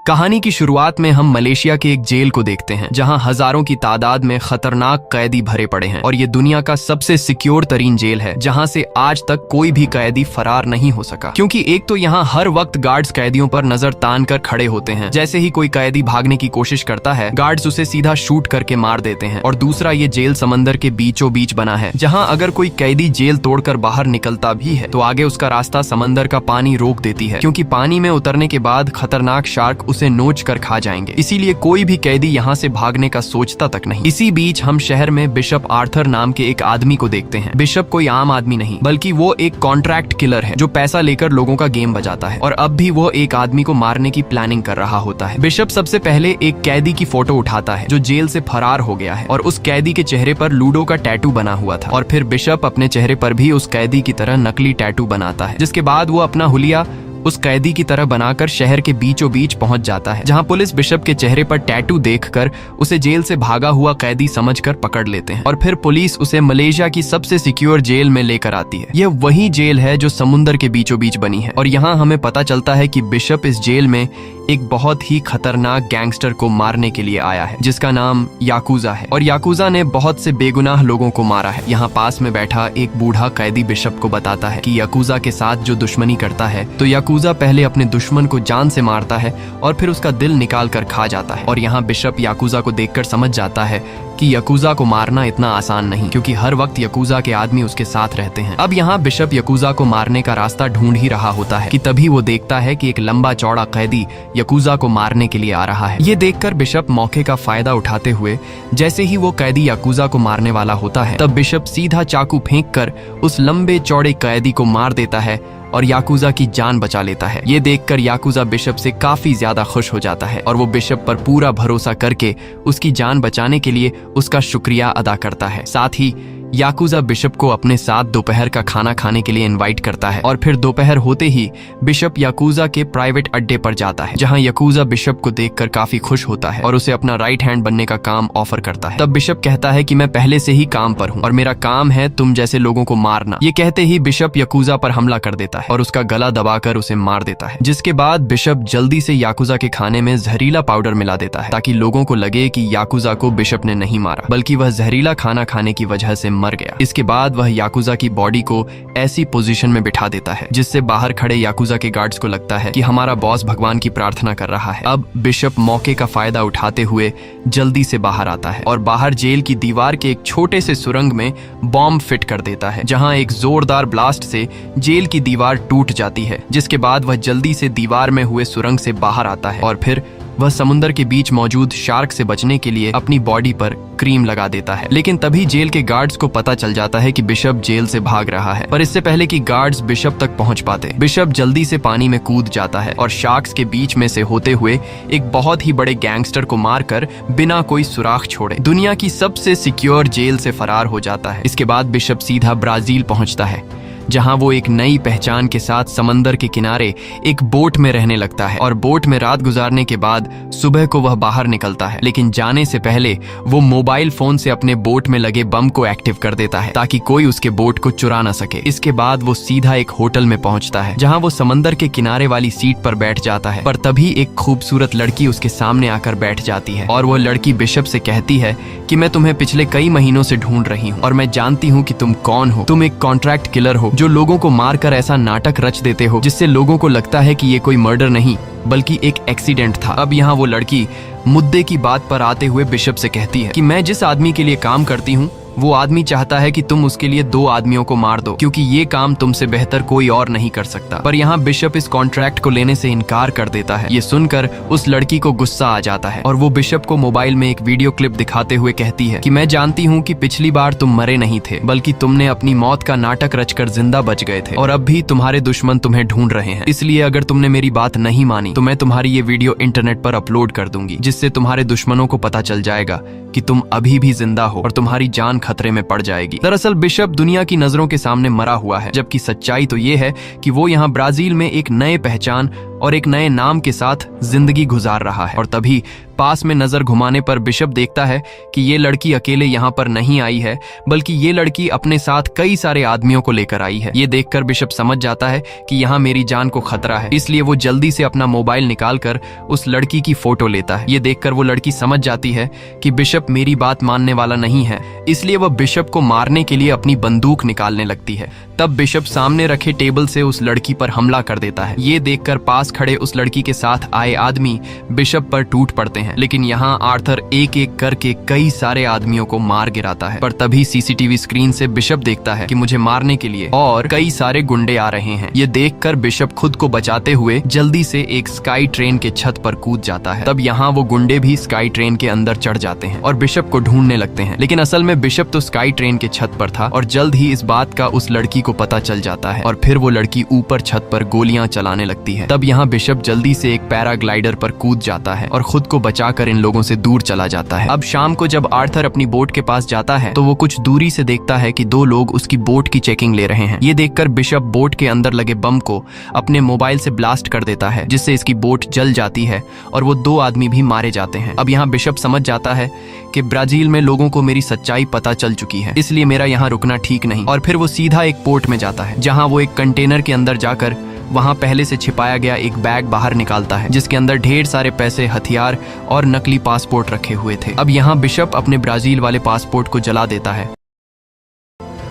कहानी की शुरुआत में हम मलेशिया के एक जेल को देखते हैं जहां हजारों की तादाद में खतरनाक कैदी भरे पड़े हैं और ये दुनिया का सबसे सिक्योर तरीन जेल है जहां से आज तक कोई भी कैदी फरार नहीं हो सका। क्योंकि एक तो यहाँ हर वक्त गार्ड्स कैदियों पर नजर तान कर खड़े होते हैं, जैसे ही कोई कैदी भागने की कोशिश करता है गार्ड्स उसे सीधा शूट करके मार देते हैं। और दूसरा, ये जेल समंदर के बीचों बीच बना है जहाँ अगर कोई कैदी जेल तोड़कर बाहर निकलता भी है तो आगे उसका रास्ता समंदर का पानी रोक देती है, क्योंकि पानी में उतरने के बाद खतरनाक शार्क उसे नोच कर खा जाएंगे। इसीलिए कोई भी कैदी यहाँ से भागने का सोचता तक नहीं। इसी बीच हम शहर में बिशप आर्थर नाम के एक आदमी को देखते हैं। बिशप कोई आम आदमी नहीं बल्कि वो एक कॉन्ट्रैक्ट किलर है जो पैसा लेकर लोगों का गेम बजाता है और अब भी वो एक आदमी को मारने की प्लानिंग कर रहा होता है। बिशप सबसे पहले एक कैदी की फोटो उठाता है जो जेल से फरार हो गया है और उस कैदी के चेहरे पर लूडो का टैटू बना हुआ था। और फिर बिशप अपने चेहरे पर भी उस कैदी की तरह नकली टैटू बनाता है, जिसके बाद वो अपना हुलिया उस कैदी की तरह बनाकर शहर के बीचों बीच पहुंच जाता है, जहां पुलिस बिशप के चेहरे पर टैटू देखकर उसे जेल से भागा हुआ कैदी समझकर पकड़ लेते हैं। और फिर पुलिस उसे मलेशिया की सबसे सिक्योर जेल में लेकर आती है। यह वही जेल है जो समुद्र के बीचों बीच बनी है और यहाँ हमें पता चलता है कि बिशप इस जेल में एक बहुत ही खतरनाक गैंगस्टर को मारने के लिए आया है जिसका नाम याकूजा है। और याकूजा ने बहुत से बेगुनाह लोगों को मारा है। यहाँ पास में बैठा एक बूढ़ा कैदी बिशप को बताता है कि याकूजा के साथ जो दुश्मनी करता है तो याकूजा पहले अपने दुश्मन को जान से मारता है और फिर उसका दिल निकाल कर खा जाता है। और यहाँ बिशप याकूजा को देखकर समझ जाता है कि याकूजा को मारना इतना आसान नहीं, क्योंकि हर वक्त याकूजा के आदमी उसके साथ रहते हैं। अब यहाँ बिशप याकूजा को मारने का रास्ता ढूंढ ही रहा होता है कि तभी वो देखता है कि एक लंबा चौड़ा कैदी याकूजा को मारने के लिए आ रहा है। ये देखकर बिशप मौके का फायदा उठाते हुए जैसे ही वो कैदी याकूजा को मारने वाला होता है तब बिशप सीधा चाकू फेंक कर उस लंबे चौड़े कैदी को मार देता है और याकूजा की जान बचा लेता है। ये देखकर याकूजा बिशप से काफी ज्यादा खुश हो जाता है और वो बिशप पर पूरा भरोसा करके उसकी जान बचाने के लिए उसका शुक्रिया अदा करता है। साथ ही याकूजा बिशप को अपने साथ दोपहर का खाना खाने के लिए इनवाइट करता है और फिर दोपहर होते ही बिशप याकूजा के प्राइवेट अड्डे पर जाता है, जहां याकूजा बिशप को देखकर काफी खुश होता है और उसे अपना राइट हैंड बनने का काम ऑफर करता है। तब बिशप कहता है कि मैं पहले से ही काम पर हूं और मेरा काम है तुम जैसे लोगों को मारना। ये कहते ही बिशप याकूजा पर हमला कर देता है और उसका गला दबाकर उसे मार देता है, जिसके बाद बिशप जल्दी से याकूजा के खाने में जहरीला पाउडर मिला देता है ताकि लोगों को लगे कि याकूजा को बिशप ने नहीं मारा बल्कि वह जहरीला खाना खाने की वजह से मर गया। इसके बाद वह याकूजा की बॉडी को ऐसी पोजीशन में बिठा देता है जिससे बाहर खड़े याकूजा के गार्ड्स को लगता है कि हमारा बॉस भगवान की प्रार्थना कर रहा है। अब बिशप मौके का फायदा उठाते हुए जल्दी से बाहर आता है और बाहर जेल की दीवार के एक छोटे से सुरंग में बॉम्ब फिट कर देता है, जहां एक जोरदार ब्लास्ट से जेल की दीवार टूट जाती है। जिसके बाद वह जल्दी से दीवार में हुए सुरंग से बाहर आता है और फिर वह समुद्र के बीच मौजूद शार्क से बचने के लिए अपनी बॉडी पर क्रीम लगा देता है। लेकिन तभी जेल के गार्ड्स को पता चल जाता है कि बिशप जेल से भाग रहा है। पर इससे पहले कि गार्ड्स बिशप तक पहुंच पाते बिशप जल्दी से पानी में कूद जाता है और शार्क्स के बीच में से होते हुए एक बहुत ही बड़े गैंगस्टर को मारकर बिना कोई सुराख छोड़े दुनिया की सबसे सिक्योर जेल से फरार हो जाता है। इसके बाद बिशप सीधा ब्राजील पहुंचता है, जहां वो एक नई पहचान के साथ समंदर के किनारे एक बोट में रहने लगता है और बोट में रात गुजारने के बाद सुबह को वह बाहर निकलता है। लेकिन जाने से पहले वो मोबाइल फोन से अपने बोट में लगे बम को एक्टिव कर देता है ताकि कोई उसके बोट को चुरा न सके। इसके बाद वो सीधा एक होटल में पहुंचता है, जहां वो समंदर के किनारे वाली सीट पर बैठ जाता है। पर तभी एक खूबसूरत लड़की उसके सामने आकर बैठ जाती है और वो लड़की बिशप से कहती है कि मैं तुम्हें पिछले कई महीनों से ढूंढ रही हूँ और मैं जानती हूँ कि तुम कौन हो। तुम एक कॉन्ट्रैक्ट किलर हो जो लोगों को मारकर ऐसा नाटक रच देते हो जिससे लोगों को लगता है कि ये कोई मर्डर नहीं बल्कि एक एक्सीडेंट था। अब यहाँ वो लड़की मुद्दे की बात पर आते हुए बिशप से कहती है कि मैं जिस आदमी के लिए काम करती हूँ वो आदमी चाहता है कि तुम उसके लिए 2 आदमियों को मार दो, क्योंकि ये काम तुमसे बेहतर कोई और नहीं कर सकता। पर यहाँ बिशप इस कॉन्ट्रैक्ट को लेने से इनकार कर देता है। ये सुनकर उस लड़की को गुस्सा आ जाता है और वो बिशप को मोबाइल में एक वीडियो क्लिप दिखाते हुए कहती है कि मैं जानती हूँ कि पिछली बार तुम मरे नहीं थे बल्कि तुमने अपनी मौत का नाटक रचकर जिंदा बच गए थे और अब भी तुम्हारे दुश्मन तुम्हें ढूंढ रहे हैं। इसलिए अगर तुमने मेरी बात नहीं मानी तो मैं तुम्हारी ये वीडियो इंटरनेट पर अपलोड कर दूंगी, जिससे तुम्हारे दुश्मनों को पता चल जाएगा कि तुम अभी भी जिंदा हो और तुम्हारी जान खतरे में पड़ जाएगी। दरअसल बिशप दुनिया की नजरों के सामने मरा हुआ है, जबकि सच्चाई तो ये है कि वो यहाँ ब्राजील में एक नए पहचान और एक नए नाम के साथ जिंदगी गुजार रहा है। और तभी पास में नजर घुमाने पर बिशप देखता है कि ये लड़की अकेले यहाँ पर नहीं आई है, बल्कि ये लड़की अपने साथ कई सारे आदमियों को लेकर आई है। ये देखकर बिशप समझ जाता है कि यहाँ मेरी जान को खतरा है, इसलिए वो जल्दी से अपना मोबाइल निकालकर उस लड़की की फोटो लेता है। ये देखकर वो लड़की समझ जाती है कि बिशप मेरी बात मानने वाला नहीं है, इसलिए वह बिशप को मारने के लिए अपनी बंदूक निकालने लगती है। तब बिशप सामने रखे टेबल से उस लड़की पर हमला कर देता है। ये देखकर पास खड़े उस लड़की के साथ आए आदमी बिशप पर टूट पड़ते हैं, लेकिन यहाँ आर्थर एक एक करके कई सारे आदमियों को मार गिराता है। पर तभी सीसीटीवी स्क्रीन से बिशप देखता है कि मुझे मारने के लिए और कई सारे गुंडे आ रहे हैं। ये देखकर बिशप खुद को बचाते हुए जल्दी से एक स्काई ट्रेन के छत पर कूद जाता है। तब यहाँ वो गुंडे भी स्काई ट्रेन के अंदर चढ़ जाते हैं और बिशप को ढूंढने लगते हैं, लेकिन असल में बिशप तो स्काई ट्रेन के छत पर था और जल्द ही इस बात का उस लड़की को पता चल जाता है और फिर वो लड़की ऊपर छत पर गोलियां चलाने लगती है। तब यहाँ बिशप जल्दी से एक पैराग्लाइडर पर कूद जाता है और खुद को बचाकर इन लोगों से दूर चला जाता है। अब शाम को जब आर्थर अपनी बोट के पास जाता है तो वो कुछ दूरी से देखता है कि दो लोग उसकी बोट की चेकिंग ले रहे हैं। ये देखकर बिशप बोट के अंदर लगे बम को अपने मोबाइल से ब्लास्ट कर देता है, जिससे इसकी बोट जल जाती है और वो दो आदमी भी मारे जाते हैं। अब यहाँ बिशप समझ जाता है कि ब्राजील में लोगों को मेरी सच्चाई पता चल चुकी है, इसलिए मेरा यहाँ रुकना ठीक नहीं। और फिर वो सीधा एक पोर्ट में जाता है, जहाँ वो एक कंटेनर के अंदर जाकर वहां पहले से छिपाया गया एक बैग बाहर निकालता है, जिसके अंदर ढेर सारे पैसे, हथियार और नकली पासपोर्ट रखे हुए थे। अब यहाँ बिशप अपने ब्राजील वाले पासपोर्ट को जला देता है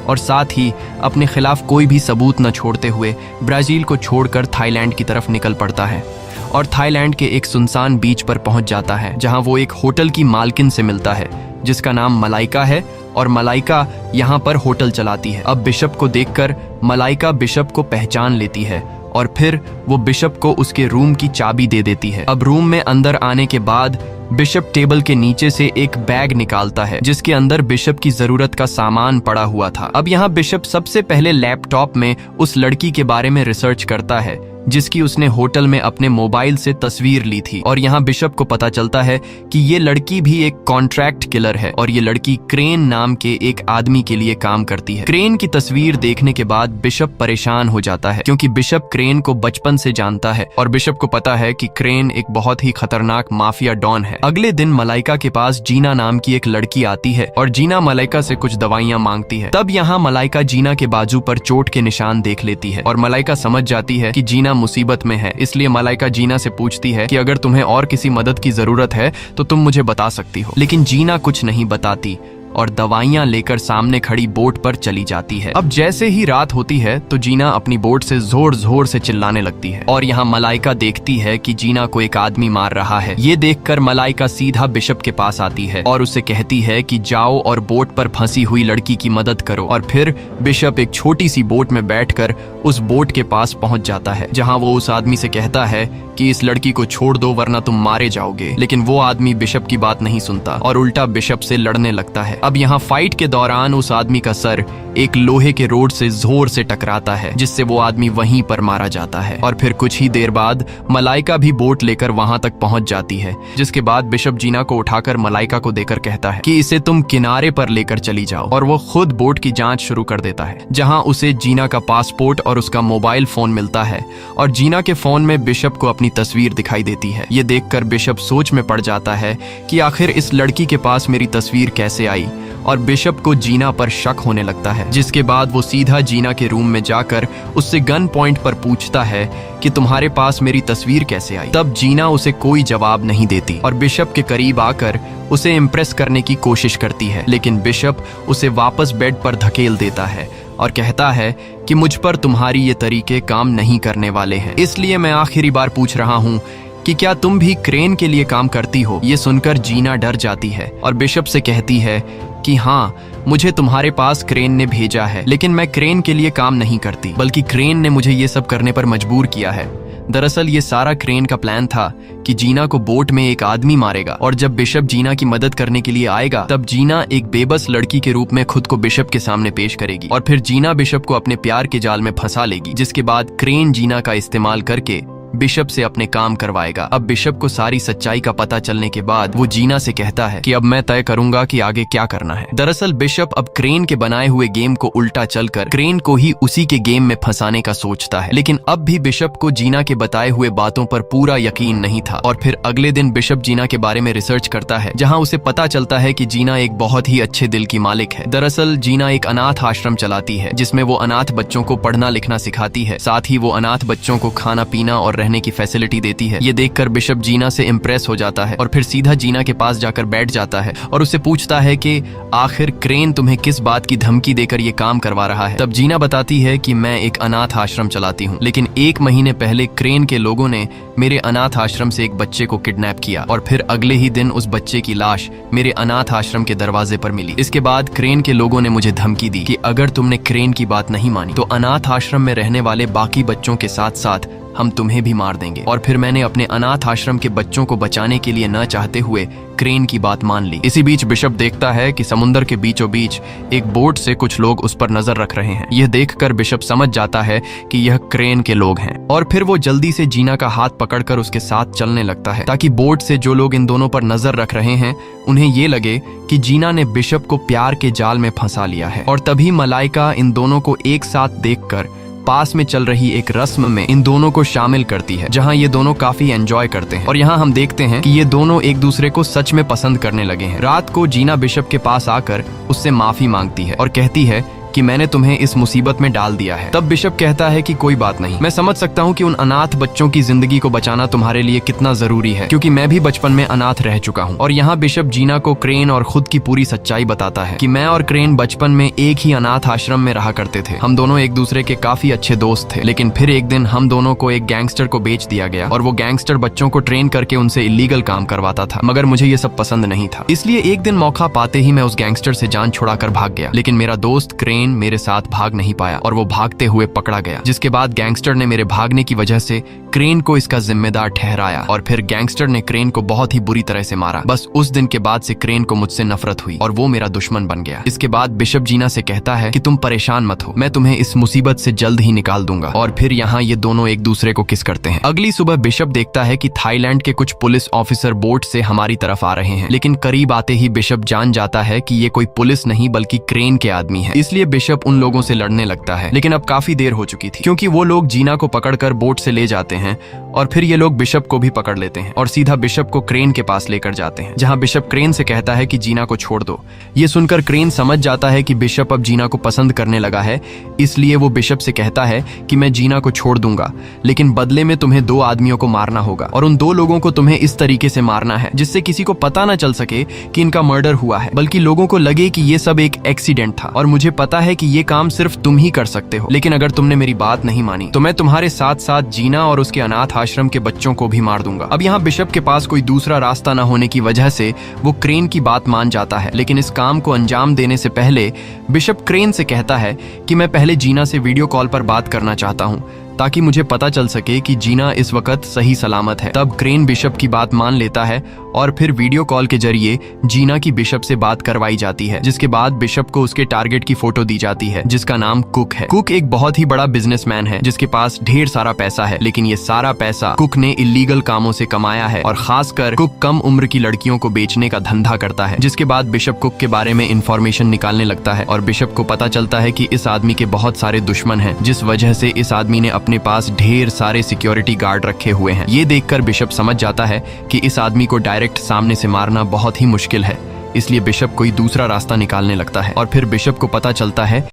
और साथ ही अपने खिलाफ कोई भी सबूत न छोड़ते हुए ब्राजील को छोड़कर थाईलैंड की तरफ निकल पड़ता है और थाईलैंड के एक सुनसान बीच पर पहुंच जाता है, जहां वो एक होटल की मालकिन से मिलता है जिसका नाम मलाइका है और मलाइका यहाँ पर होटल चलाती है। अब बिशप को देखकर मलाइका बिशप को पहचान लेती है और फिर वो बिशप को उसके रूम की चाबी दे देती है। अब रूम में अंदर आने के बाद बिशप टेबल के नीचे से एक बैग निकालता है, जिसके अंदर बिशप की जरूरत का सामान पड़ा हुआ था। अब यहाँ बिशप सबसे पहले लैपटॉप में उस लड़की के बारे में रिसर्च करता है जिसकी उसने होटल में अपने मोबाइल से तस्वीर ली थी और यहाँ बिशप को पता चलता है कि ये लड़की भी एक कॉन्ट्रैक्ट किलर है और ये लड़की क्रेन नाम के एक आदमी के लिए काम करती है। क्रेन की तस्वीर देखने के बाद बिशप परेशान हो जाता है, क्योंकि बिशप क्रेन को बचपन से जानता है और बिशप को पता है कि क्रेन एक बहुत ही खतरनाक माफिया डॉन है। अगले दिन मलाइका के पास जीना नाम की एक लड़की आती है और जीना मलाइका से कुछ दवाइयां मांगती है। तब यहाँ मलाइका जीना के बाजू पर चोट के निशान देख लेती है और मलाइका समझ जाती है कि जीना मुसीबत में है, इसलिए मलाइका जीना से पूछती है कि अगर तुम्हें और किसी मदद की जरूरत है तो तुम मुझे बता सकती हो। लेकिन जीना कुछ नहीं बताती और दवाइयां लेकर सामने खड़ी बोट पर चली जाती है। अब जैसे ही रात होती है तो जीना अपनी बोट से जोर जोर से चिल्लाने लगती है और यहाँ मलाइका देखती है कि जीना को एक आदमी मार रहा है। ये देखकर मलाइका सीधा बिशप के पास आती है और उसे कहती है कि जाओ और बोट पर फंसी हुई लड़की की मदद करो। और फिर बिशप एक छोटी सी बोट में बैठकर उस बोट के पास पहुंच जाता है, जहाँ वो उस आदमी से कहता है कि इस लड़की को छोड़ दो वरना तुम मारे जाओगे। लेकिन वो आदमी बिशप की बात नहीं सुनता और उल्टा बिशप से लड़ने लगता है। अब यहाँ फाइट के दौरान उस आदमी का सर एक लोहे के रोड से जोर से टकराता है, जिससे वो आदमी वहीं पर मारा जाता है। और फिर कुछ ही देर बाद मलाइका भी बोट लेकर वहां तक पहुंच जाती है, जिसके बाद बिशप जीना को उठाकर मलाइका को देकर कहता है कि इसे तुम किनारे पर लेकर चली जाओ। और वो खुद बोट की जांच शुरू कर देता है, जहां उसे जीना का पासपोर्ट और उसका मोबाइल फोन मिलता है और जीना के फोन में बिशप को अपनी तस्वीर दिखाई देती है। ये देखकर बिशप सोच में पड़ जाता है कि आखिर इस लड़की के पास मेरी तस्वीर कैसे आई और बिशप को जीना पर शक होने लगता है, जिसके बाद वो सीधा जीना के रूम में जाकर उससे गन पॉइंट पर पूछता है कि तुम्हारे पास मेरी तस्वीर कैसे आई। तब जीना उसे कोई जवाब नहीं देती और बिशप के करीब आकर उसे इम्प्रेस करने की कोशिश करती है, लेकिन बिशप उसे वापस बेड पर धकेल देता है और कहता है कि मुझ पर तुम्हारी ये तरीके काम नहीं करने वाले हैं, इसलिए मैं आखिरी बार पूछ रहा हूँ कि क्या तुम भी क्रेन के लिए काम करती हो। ये सुनकर जीना डर जाती है और बिशप से कहती है कि हाँ, मुझे तुम्हारे पास क्रेन ने भेजा है, लेकिन मैं क्रेन के लिए काम नहीं करती, बल्कि क्रेन ने मुझे ये सब करने पर मजबूर किया है। दरअसल ये सारा क्रेन का प्लान था कि जीना को बोट में एक आदमी मारेगा और जब बिशप जीना की मदद करने के लिए आएगा तब जीना एक बेबस लड़की के रूप में खुद को बिशप के सामने पेश करेगी और फिर जीना बिशप को अपने प्यार के जाल में फंसा लेगी, जिसके बाद क्रेन जीना का इस्तेमाल करके बिशप से अपने काम करवाएगा। अब बिशप को सारी सच्चाई का पता चलने के बाद वो जीना से कहता है कि अब मैं तय करूंगा कि आगे क्या करना है। दरअसल बिशप अब क्रेन के बनाए हुए गेम को उल्टा चलकर क्रेन को ही उसी के गेम में फंसाने का सोचता है, लेकिन अब भी बिशप को जीना के बताए हुए बातों पर पूरा यकीन नहीं था। और फिर अगले दिन बिशप जीना के बारे में रिसर्च करता है, जहां उसे पता चलता है कि जीना एक बहुत ही अच्छे दिल की मालिक है। दरअसल जीना एक अनाथ आश्रम चलाती है, जिसमें वो अनाथ बच्चों को पढ़ना लिखना सिखाती है, साथ ही वो अनाथ बच्चों को खाना पीना और रहने की फैसिलिटी देती है। ये देखकर बिशप जीना से इम्प्रेस हो जाता है और फिर सीधा जीना के पास जाकर बैठ जाता है और उससे पूछता है कि आखिर क्रेन तुम्हें किस बात की धमकी देकर ये काम करवा रहा है। तब जीना बताती है कि मैं एक अनाथ आश्रम चलाती हूँ, लेकिन 1 महीने पहले क्रेन के लोगों ने मेरे अनाथ आश्रम से एक बच्चे को किडनैप किया और फिर अगले ही दिन उस बच्चे की लाश मेरे अनाथ आश्रम के दरवाजे पर मिली। इसके बाद क्रेन के लोगों ने मुझे धमकी दी कि अगर तुमने क्रेन की बात नहीं मानी तो अनाथ आश्रम में रहने वाले बाकी बच्चों के साथ साथ हम तुम्हें भी मार देंगे। और फिर मैंने अपने अनाथ आश्रम के बच्चों को बचाने के लिए न चाहते हुए क्रेन की बात मान ली। इसी बीच बिशप देखता है कि समुद्र के बीचों बीच एक बोट से कुछ लोग उस पर नजर रख रहे हैं। यह देखकर बिशप समझ जाता है कि यह क्रेन के लोग हैं और फिर वो जल्दी से जीना का हाथ पकड़कर उसके साथ चलने लगता है, ताकि बोट से जो लोग इन दोनों पर नजर रख रहे हैं उन्हें ये लगे कि जीना ने बिशप को प्यार के जाल में फंसा लिया है। और तभी मलाइका इन दोनों को एक साथ देखकर पास में चल रही एक रस्म में इन दोनों को शामिल करती है, जहां ये दोनों काफी एंजॉय करते हैं। और यहाँ हम देखते हैं कि ये दोनों एक दूसरे को सच में पसंद करने लगे हैं। रात को जीना बिशप के पास आकर उससे माफी मांगती है और कहती है कि मैंने तुम्हें इस मुसीबत में डाल दिया है। तब बिशप कहता है कि कोई बात नहीं, मैं समझ सकता हूँ कि उन अनाथ बच्चों की जिंदगी को बचाना तुम्हारे लिए कितना जरूरी है, क्योंकि मैं भी बचपन में अनाथ रह चुका हूँ। और यहाँ बिशप जीना को क्रेन और खुद की पूरी सच्चाई बताता है कि मैं और क्रेन बचपन में एक ही अनाथ आश्रम में रहा करते थे। हम दोनों एक दूसरे के काफी अच्छे दोस्त थे, लेकिन फिर एक दिन हम दोनों को एक गैंगस्टर को बेच दिया गया और वो गैंगस्टर बच्चों को ट्रेन करके उनसे इलीगल काम करवाता था, मगर मुझे ये सब पसंद नहीं था। इसलिए एक दिन मौका पाते ही मैं उस गैंगस्टर से जान छुड़ाकर भाग गया, लेकिन मेरा दोस्त क्रेन मेरे साथ भाग नहीं पाया और वो भागते हुए पकड़ा गया, जिसके बाद गैंगस्टर ने मेरे भागने की वजह से क्रेन को इसका जिम्मेदार ठहराया और फिर गैंगस्टर ने क्रेन को बहुत ही बुरी तरह से मारा। बस उस दिन के बाद से क्रेन को मुझसे नफरत हुई और वो मेरा दुश्मन बन गया। इसके बाद बिशप जीना से कहता है कि तुम परेशान मत हो, मैं तुम्हें इस मुसीबत से जल्द ही निकाल दूंगा। और फिर यहाँ ये दोनों एक दूसरे को किस करते हैं। अगली सुबह बिशप देखता है कि थाईलैंड के कुछ पुलिस ऑफिसर बोट से हमारी तरफ आ रहे हैं, लेकिन करीब आते ही बिशप जान जाता है कि ये कोई पुलिस नहीं बल्कि क्रेन के आदमी है। इसलिए बिशप उन लोगों से लड़ने लगता है, लेकिन अब काफी देर हो चुकी थी, क्योंकि वो लोग जीना को पकड़कर बोट से ले जाते हैं और फिर ये लोग बिशप को भी पकड़ लेते हैं और सीधा बिशप को क्रेन के पास लेकर जाते हैं, जहां बिशप क्रेन से कहता है कि जीना को छोड़ दो। ये सुनकर क्रेन समझ जाता है कि बिशप अब जीना को पसंद करने लगा है, इसलिए वो बिशप से कहता है कि मैं जीना को छोड़ दूंगा, लेकिन बदले में तुम्हें 2 आदमियों को मारना होगा और उन 2 लोगों को तुम्हें इस तरीके से मारना है जिससे किसी को पता ना चल सके कि इनका मर्डर हुआ है, बल्कि लोगों को लगे कि ये सब एक एक्सीडेंट था। और मुझे पता है कि ये काम सिर्फ तुम ही कर सकते हो, लेकिन अगर तुमने मेरी बात नहीं मानी तो मैं तुम्हारे साथ साथ जीना और उसके अनाथ आश्रम के बच्चों को भी मार दूंगा। अब यहाँ बिशप के पास कोई दूसरा रास्ता न होने की वजह से वो क्रेन की बात मान जाता है, लेकिन इस काम को अंजाम देने से पहले बिशप क्रेन से कहता है कि मैं पहले जीना से वीडियो कॉल पर बात करना चाहता हूँ, ताकि मुझे पता चल सके कि जीना इस वक्त सही सलामत है। तब क्रेन बिशप की बात मान लेता है और फिर वीडियो कॉल के जरिए जीना की बिशप से बात करवाई जाती है, जिसके बाद बिशप को उसके टारगेट की फोटो दी जाती है, जिसका नाम कुक है। कुक एक बहुत ही बड़ा बिजनेसमैन है जिसके पास ढेर सारा पैसा है, लेकिन ये सारा पैसा कुक ने इलीगल कामों से कमाया है और खासकर कुक कम उम्र की लड़कियों को बेचने का धंधा करता है। जिसके बाद बिशप कुक के बारे में इंफॉर्मेशन निकालने लगता है और बिशप को पता चलता है कि इस आदमी के बहुत सारे दुश्मन हैं, जिस वजह से इस आदमी ने अपने पास ढेर सारे सिक्योरिटी गार्ड रखे हुए हैं। ये देखकर बिशप समझ जाता है कि इस आदमी को डायरेक्ट सामने से मारना बहुत ही मुश्किल है, इसलिए बिशप कोई दूसरा रास्ता निकालने लगता है। और फिर बिशप को पता चलता है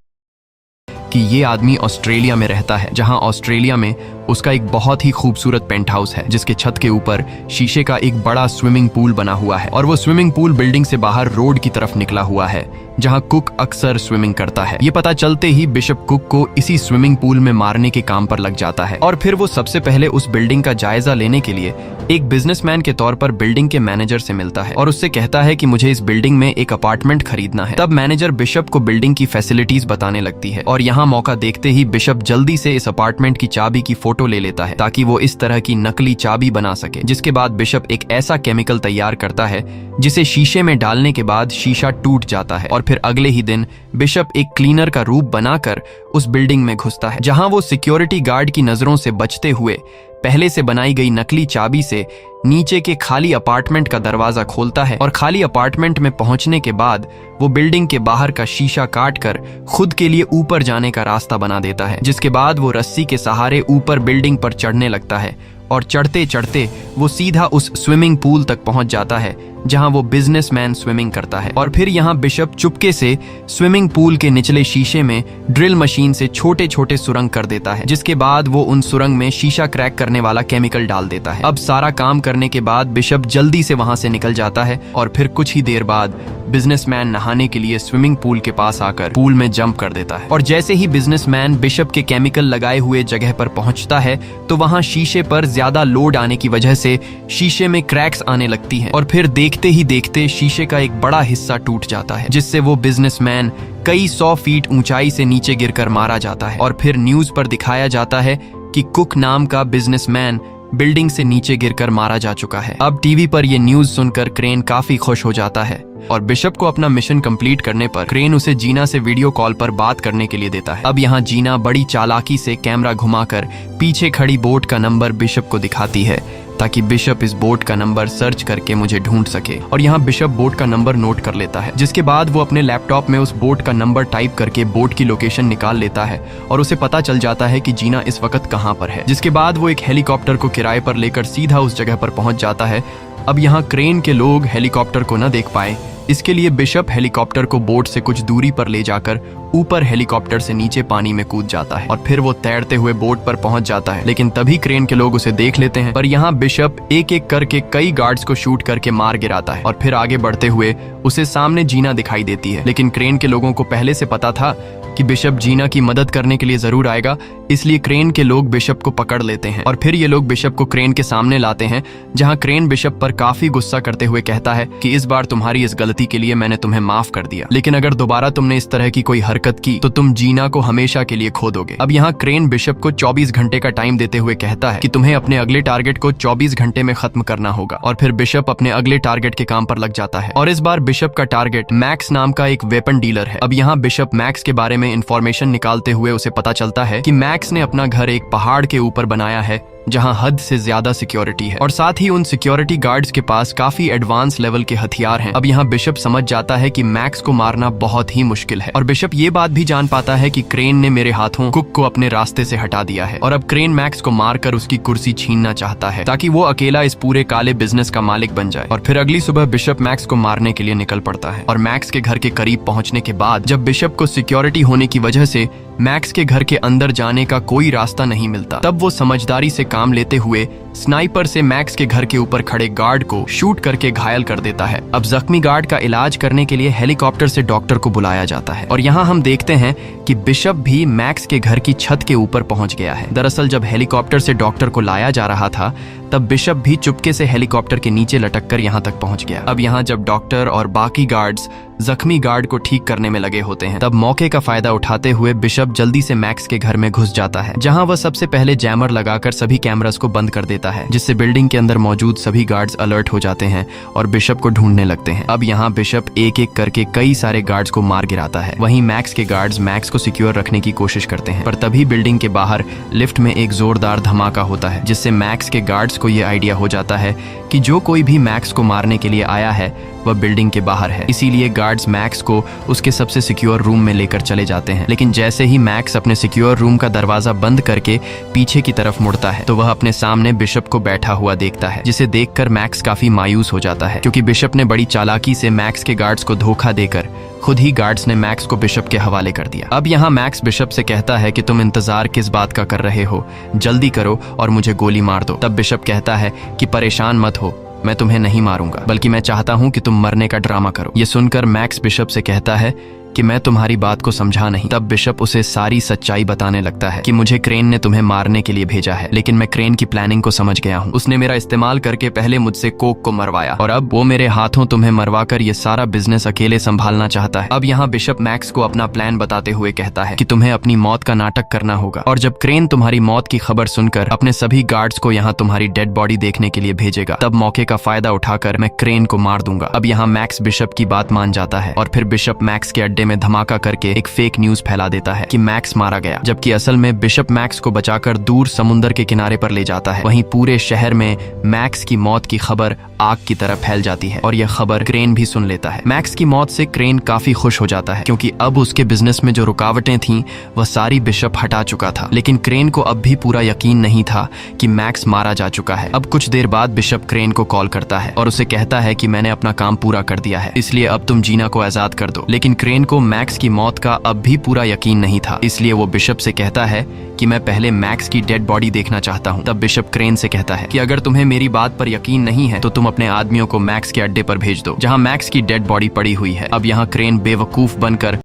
कि ये आदमी ऑस्ट्रेलिया में रहता है, जहां ऑस्ट्रेलिया में उसका एक बहुत ही खूबसूरत पेंट हाउस है, जिसके छत के ऊपर शीशे का एक बड़ा स्विमिंग पूल बना हुआ है और वो स्विमिंग पूल बिल्डिंग से बाहर रोड की तरफ निकला हुआ है, जहां कुक अक्सर स्विमिंग करता है। ये पता चलते ही बिशप कुक को इसी स्विमिंग पूल में मारने के काम पर लग जाता है और फिर वो सबसे पहले उस बिल्डिंग का जायजा लेने के लिए एक बिजनेसमैन के तौर पर बिल्डिंग के मैनेजर से मिलता है और उससे कहता है कि मुझे इस बिल्डिंग में एक अपार्टमेंट खरीदना है। तब मैनेजर बिशप को बिल्डिंग की फैसिलिटीज बताने लगती है और यहाँ मौका देखते ही बिशप जल्दी से इस अपार्टमेंट की चाबी की फोटो ले लेता है ताकि वो इस तरह की नकली चाबी बना सके। जिसके बाद बिशप एक ऐसा केमिकल तैयार करता है जिसे शीशे में डालने के बाद शीशा टूट जाता है और फिर अगले ही दिन बिशप एक क्लीनर का रूप बनाकर उस बिल्डिंग में घुसता है, जहां वो सिक्योरिटी गार्ड की नजरों से बचते हुए पहले से बनाई गई नकली चाबी से नीचे के खाली अपार्टमेंट का दरवाजा खोलता है और खाली अपार्टमेंट में पहुंचने के बाद वो बिल्डिंग के बाहर का शीशा काटकर खुद के लिए ऊपर जाने का रास्ता बना देता है, जिसके बाद वो रस्सी के सहारे ऊपर बिल्डिंग पर चढ़ने लगता है और चढ़ते चढ़ते वो सीधा उस स्विमिंग पूल तक पहुंच जाता है जहां वो बिजनेसमैन स्विमिंग करता है। और फिर यहाँ बिशप चुपके से स्विमिंग पूल के निचले शीशे में ड्रिल मशीन से छोटे छोटे सुरंग कर देता है, जिसके बाद वो उन सुरंग में शीशा क्रैक करने वाला केमिकल डाल देता है। अब सारा काम करने के बाद बिशप जल्दी से वहां से निकल जाता है और फिर कुछ ही देर बाद बिजनेसमैन नहाने के लिए स्विमिंग पूल के पास आकर पूल में जंप कर देता है। और जैसे ही बिजनेसमैन बिशप के केमिकल लगाए हुए जगह पर पहुंचता है तो वहां शीशे पर ज्यादा लोड आने की वजह से शीशे में क्रैक्स आने लगती हैं और फिर देखते ही देखते शीशे का एक बड़ा हिस्सा टूट जाता है, जिससे वो बिजनेसमैन कई 100 फीट ऊंचाई से नीचे गिरकर मारा जाता है। और फिर न्यूज पर दिखाया जाता है कि कुक नाम का बिजनेसमैन बिल्डिंग से नीचे गिरकर मारा जा चुका है। अब टीवी पर यह न्यूज सुनकर क्रेन काफी खुश हो जाता है और बिशप को अपना मिशन कंप्लीट करने पर क्रेन उसे जीना से वीडियो कॉल पर बात करने के लिए देता है। अब यहाँ जीना बड़ी चालाकी से कैमरा घुमाकर पीछे खड़ी बोट का नंबर बिशप को दिखाती है ताकि बिशप इस बोट का नंबर सर्च करके मुझे ढूंढ सके। और यहाँ बिशप बोट का नंबर नोट कर लेता है, जिसके बाद वो अपने लैपटॉप में उस बोट का नंबर टाइप करके बोट की लोकेशन निकाल लेता है और उसे पता चल जाता है कि जीना इस वक्त कहाँ पर है। जिसके बाद वो एक हेलीकॉप्टर को किराए पर लेकर सीधा उस जगह पर पहुंच जाता है। अब यहाँ क्रेन के लोग हेलीकॉप्टर को न देख पाए, इसके लिए बिशप हेलीकॉप्टर को बोट से कुछ दूरी पर ले जाकर ऊपर हेलीकॉप्टर से नीचे पानी में कूद जाता है और फिर वो तैरते हुए बोट पर पहुंच जाता है। लेकिन तभी क्रेन के लोग उसे देख लेते हैं, पर यहाँ बिशप एक एक करके कई गार्ड्स को शूट करके मार गिराता है और फिर आगे बढ़ते हुए उसे सामने जीना दिखाई देती है। लेकिन क्रेन के लोगों को पहले से पता था कि बिशप जीना की मदद करने के लिए जरूर आएगा, इसलिए क्रेन के लोग बिशप को पकड़ लेते हैं और फिर ये लोग बिशप को क्रेन के सामने लाते हैं, जहां क्रेन बिशप पर काफी गुस्सा करते हुए कहता है कि इस बार तुम्हारी इस गलती के लिए मैंने तुम्हें माफ कर दिया, लेकिन अगर दोबारा तुमने इस तरह की कोई हरकत की तो तुम जीना को हमेशा के लिए खो दोगे। अब यहाँ क्रेन बिशप को 24 घंटे का टाइम देते हुए कहता है कि तुम्हें अपने अगले टारगेट को 24 घंटे में खत्म करना होगा और फिर बिशप अपने अगले टारगेट के काम पर लग जाता है। और इस बार बिशप का टारगेट मैक्स नाम का एक वेपन डीलर है। अब यहाँ बिशप मैक्स के बारे में इंफॉर्मेशन निकालते हुए उसे पता चलता है कि मैक्स ने अपना घर एक पहाड़ के ऊपर बनाया है जहां हद से ज्यादा सिक्योरिटी है और साथ ही उन सिक्योरिटी गार्ड्स के पास काफी एडवांस लेवल के हथियार हैं। अब यहाँ बिशप समझ जाता है कि मैक्स को मारना बहुत ही मुश्किल है और बिशप ये बात भी जान पाता है कि क्रेन ने मेरे हाथों कुक को अपने रास्ते से हटा दिया है और अब क्रेन मैक्स को मारकर उसकी कुर्सी छीनना चाहता है ताकि वो अकेला इस पूरे काले बिजनेस का मालिक बन जाए। और फिर अगली सुबह बिशप मैक्स को मारने के लिए निकल पड़ता है और मैक्स के घर के करीब पहुंचने के बाद जब बिशप को सिक्योरिटी होने की वजह से मैक्स के घर के अंदर जाने का कोई रास्ता नहीं मिलता, तब वो समझदारी से काम लेते हुए स्नाइपर से मैक्स के घर के ऊपर खड़े गार्ड को शूट करके घायल कर देता है। अब जख्मी गार्ड का इलाज करने के लिए हेलीकॉप्टर से डॉक्टर को बुलाया जाता है और यहाँ हम देखते हैं कि बिशप भी मैक्स के घर की छत के ऊपर पहुंच गया है। दरअसल जब हेलीकॉप्टर से डॉक्टर को लाया जा रहा था तब बिशप भी चुपके से हेलीकॉप्टर के नीचे लटक कर यहाँ तक पहुंच गया। अब यहाँ जब डॉक्टर और बाकी गार्ड्स जख्मी गार्ड को ठीक करने में लगे होते हैं तब मौके का फायदा उठाते हुए बिशप जल्दी से मैक्स के घर में घुस जाता है, जहां वह सबसे पहले जैमर लगाकर सभी कैमरास को बंद कर देता है, जिससे बिल्डिंग के अंदर मौजूद सभी गार्ड्स अलर्ट हो जाते हैं और बिशप को ढूंढने लगते हैं। अब यहाँ बिशप एक एक करके कई सारे गार्ड्स को मार गिराता है। वहीं मैक्स के गार्ड्स मैक्स को सिक्योर रखने की कोशिश करते हैं, पर तभी बिल्डिंग के बाहर लिफ्ट में एक जोरदार धमाका होता है, जिससे मैक्स के गार्ड्स को ये आइडिया हो जाता है कि जो कोई भी मैक्स को मारने के लिए आया है वह बिल्डिंग के बाहर है। इसीलिए गार्ड्स मैक्स को उसके सबसे सिक्योर रूम में लेकर चले जाते हैं। लेकिन जैसे ही मैक्स अपने सिक्योर रूम का दरवाजा बंद करके पीछे की तरफ मुड़ता है तो वह अपने सामने बिशप को बैठा हुआ देखता है, जिसे देखकर मैक्स काफी मायूस हो जाता है क्योंकि बिशप ने बड़ी चालाकी से मैक्स के गार्ड्स को धोखा देकर खुद ही गार्ड्स ने मैक्स को बिशप के हवाले कर दिया। अब यहाँ मैक्स बिशप से कहता है कि तुम इंतजार किस बात का कर रहे हो, जल्दी करो और मुझे गोली मार दो। तब बिशप कहता है कि परेशान मत हो, मैं तुम्हें नहीं मारूंगा, बल्कि मैं चाहता हूं कि तुम मरने का ड्रामा करो। ये सुनकर मैक्स बिशप से कहता है कि मैं तुम्हारी बात को समझा नहीं। तब बिशप उसे सारी सच्चाई बताने लगता है कि मुझे क्रेन ने तुम्हें मारने के लिए भेजा है, लेकिन मैं क्रेन की प्लानिंग को समझ गया हूँ। उसने मेरा इस्तेमाल करके पहले मुझसे कोक को मरवाया और अब वो मेरे हाथों तुम्हें मरवाकर ये सारा बिजनेस अकेले संभालना चाहता है। अब यहाँ बिशप मैक्स को अपना प्लान बताते हुए कहता है कि तुम्हें अपनी मौत का नाटक करना होगा और जब क्रेन तुम्हारी मौत की खबर सुनकर अपने सभी गार्ड्स को यहाँ तुम्हारी डेड बॉडी देखने के लिए भेजेगा, तब मौके का फायदा उठाकर मैं क्रेन को मार दूंगा। अब यहाँ मैक्स बिशप की बात मान जाता है और फिर बिशप मैक्स के अड्डे अड्डे में धमाका करके एक फेक न्यूज फैला देता है कि मैक्स मारा गया, जबकि असल में बिशप मैक्स को बचाकर दूर समुद्र के किनारे पर ले जाता है। वहीं पूरे शहर में मैक्स की मौत की खबर आग की तरह फैल जाती है और यह खबर क्रेन भी सुन लेता है। मैक्स की मौत से क्रेन काफी खुश हो जाता है क्योंकि अब उसके बिजनेस में जो रुकावटें थीं वह सारी बिशप हटा चुका था। लेकिन क्रेन को अब भी पूरा यकीन नहीं था कि मैक्स मारा जा चुका है। अब कुछ देर बाद बिशप क्रेन को कॉल करता है और उसे कहता है कि मैंने अपना काम पूरा कर दिया है, इसलिए अब तुम जीना को आजाद कर दो। लेकिन क्रेन को मैक्स की मौत का अब भी पूरा यकीन नहीं था, इसलिए वो बिशप से कहता है कि मैं पहले मैक्स की डेड बॉडी देखना चाहता हूँ। तब बिशप क्रेन से कहता है कि अगर तुम्हें मेरी बात पर यकीन नहीं है तो तुम अपने आदमियों को मैक्स के अड्डे पर भेज दो जहाँ मैक्स की डेड बॉडी पड़ी हुई है। अब यहाँ क्रेन बेवकूफ बनकर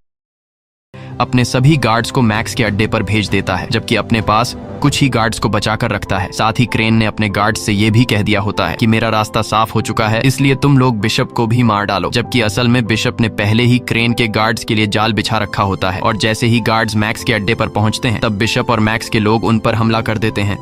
अपने सभी गार्ड्स को मैक्स के अड्डे पर भेज देता है, जबकि अपने पास कुछ ही गार्ड्स को बचाकर रखता है। साथ ही क्रेन ने अपने गार्ड्स से ये भी कह दिया होता है कि मेरा रास्ता साफ हो चुका है, इसलिए तुम लोग बिशप को भी मार डालो। जबकि असल में बिशप ने पहले ही क्रेन के गार्ड्स के लिए जाल बिछा रखा होता है और जैसे ही गार्ड्स मैक्स के अड्डे पर पहुंचते हैं तब बिशप और मैक्स के लोग उन पर हमला कर देते हैं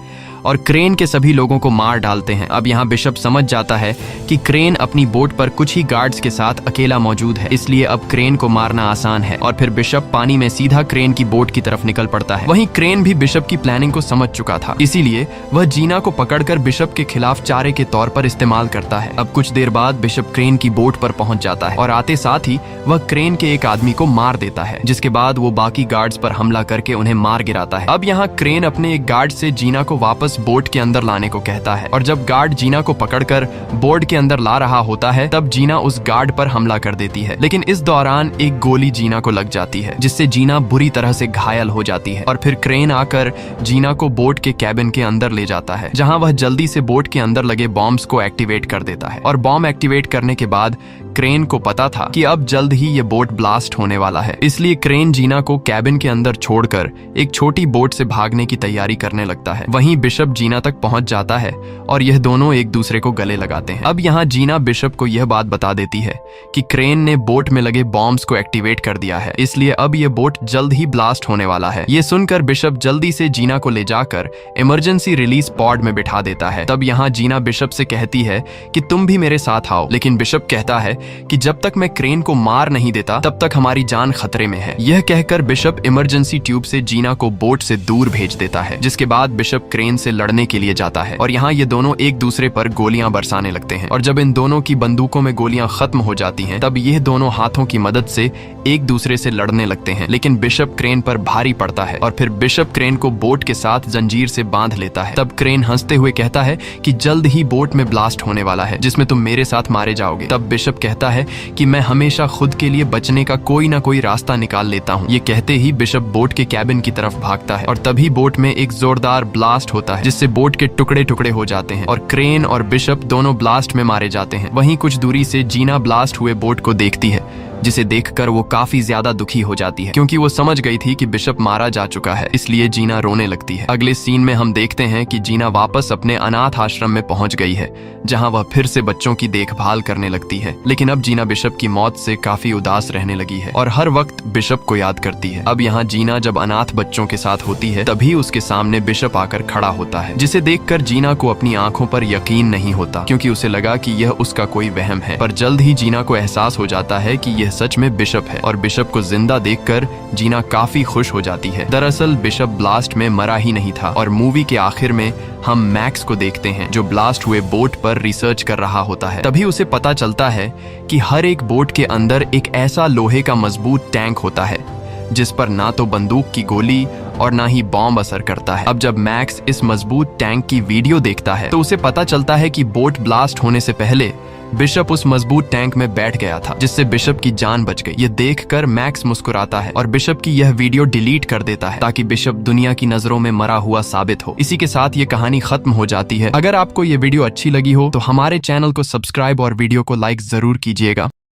और क्रेन के सभी लोगों को मार डालते हैं। अब यहाँ बिशप समझ जाता है कि क्रेन अपनी बोट पर कुछ ही गार्ड्स के साथ अकेला मौजूद है, इसलिए अब क्रेन को मारना आसान है और फिर बिशप पानी में सीधा क्रेन की बोट की तरफ निकल पड़ता है। वहीं क्रेन भी बिशप की प्लानिंग को समझ चुका था, इसीलिए वह जीना को पकड़कर बिशप के खिलाफ चारे के तौर पर इस्तेमाल करता है। अब कुछ देर बाद बिशप क्रेन की बोट पर पहुंच जाता है और आते साथ ही वह क्रेन के एक आदमी को मार देता है, जिसके बाद वो बाकी गार्ड्स पर हमला करके उन्हें मार गिराता है। अब यहाँ क्रेन अपने एक गार्ड से जीना को वापस बोट के अंदर लाने को कहता है और जब गार्ड जीना को पकड़कर बोट के अंदर ला रहा होता है तब जीना उस गार्ड पर हमला कर देती है। लेकिन इस दौरान एक गोली जीना को लग जाती है, जिससे जीना बुरी तरह से घायल हो जाती है और फिर क्रेन आकर जीना को बोट के कैबिन के अंदर ले जाता है, जहां वह जल्दी से बोट के अंदर लगे बॉम्ब्स को एक्टिवेट कर देता है। और बॉम्ब एक्टिवेट करने के बाद क्रेन को पता था कि अब जल्द ही ये बोट ब्लास्ट होने वाला है, इसलिए क्रेन जीना को कैबिन के अंदर छोड़कर एक छोटी बोट से भागने की तैयारी करने लगता है। वहीं बिशप जीना तक पहुंच जाता है और यह दोनों एक दूसरे को गले लगाते हैं। अब यहाँ जीना बिशप को यह बात बता देती है कि क्रेन ने बोट में लगे बॉम्ब्स को एक्टिवेट कर दिया है, इसलिए अब यह बोट जल्द ही ब्लास्ट होने वाला है। ये सुनकर बिशप जल्दी से जीना को ले जाकर इमरजेंसी रिलीज पॉड में बिठा देता है। तब यहाँ जीना बिशप से कहती है कि तुम भी मेरे साथ आओ, लेकिन बिशप कहता है कि जब तक मैं क्रेन को मार नहीं देता तब तक हमारी जान खतरे में है। यह कहकर बिशप इमरजेंसी ट्यूब से जीना को बोट से दूर भेज देता है, जिसके बाद बिशप क्रेन से लड़ने के लिए जाता है और यहाँ ये दोनों एक दूसरे पर गोलियां बरसाने लगते हैं। और जब इन दोनों की बंदूकों में गोलियां खत्म हो जाती हैं तब ये दोनों हाथों की मदद से एक दूसरे से लड़ने लगते हैं। लेकिन बिशप क्रेन पर भारी पड़ता है और फिर बिशप क्रेन को बोट के साथ जंजीर से बांध लेता है। तब क्रेन हंसते हुए कहता है कि जल्द ही बोट में ब्लास्ट होने वाला है जिसमें तुम मेरे साथ मारे जाओगे। तब बिशप कहता है कि मैं हमेशा खुद के लिए बचने का कोई ना कोई रास्ता निकाल लेता हूँ। ये कहते ही बिशप बोट के कैबिन की तरफ भागता है और तभी बोट में एक जोरदार ब्लास्ट होता है, जिससे बोट के टुकड़े टुकड़े हो जाते हैं और क्रेन और बिशप दोनों ब्लास्ट में मारे जाते हैं। वहीं कुछ दूरी से जीना ब्लास्ट हुए बोट को देखती है, जिसे देखकर वो काफी ज्यादा दुखी हो जाती है क्योंकि वो समझ गई थी कि बिशप मारा जा चुका है, इसलिए जीना रोने लगती है। अगले सीन में हम देखते हैं कि जीना वापस अपने अनाथ आश्रम में पहुंच गई है, जहां वह फिर से बच्चों की देखभाल करने लगती है। लेकिन अब जीना बिशप की मौत से काफी उदास रहने लगी है और हर वक्त बिशप को याद करती है। अब यहाँ जीना जब अनाथ बच्चों के साथ होती है तभी उसके सामने बिशप आकर खड़ा होता है, जिसे देखकर जीना को अपनी आंखों पर यकीन नहीं होता क्योंकि उसे लगा कि यह उसका कोई वहम है। पर जल्द ही जीना को एहसास हो जाता है कि यह सच में बिशप है और बिशप को जिंदा देखकर जीना काफी खुश हो जाती है। दरअसल बिशप ब्लास्ट में मरा ही नहीं था और मूवी के आखिर में हम मैक्स को देखते हैं जो ब्लास्ट हुए बोट पर रिसर्च कर रहा होता है। तभी उसे पता चलता है कि हर एक बोट के अंदर एक ऐसा लोहे का मजबूत टैंक होता है जिस पर ना तो बंदूक की गोली और ना ही बॉम्ब असर करता है। अब जब मैक्स इस मजबूत टैंक की वीडियो देखता है तो उसे पता चलता है कि बोट ब्लास्ट होने से पहले बिशप उस मजबूत टैंक में बैठ गया था, जिससे बिशप की जान बच गई। ये देखकर मैक्स मुस्कुराता है और बिशप की यह वीडियो डिलीट कर देता है ताकि बिशप दुनिया की नजरों में मरा हुआ साबित हो। इसी के साथ ये कहानी खत्म हो जाती है। अगर आपको ये वीडियो अच्छी लगी हो तो हमारे चैनल को सब्सक्राइब और वीडियो को लाइक जरूर कीजिएगा।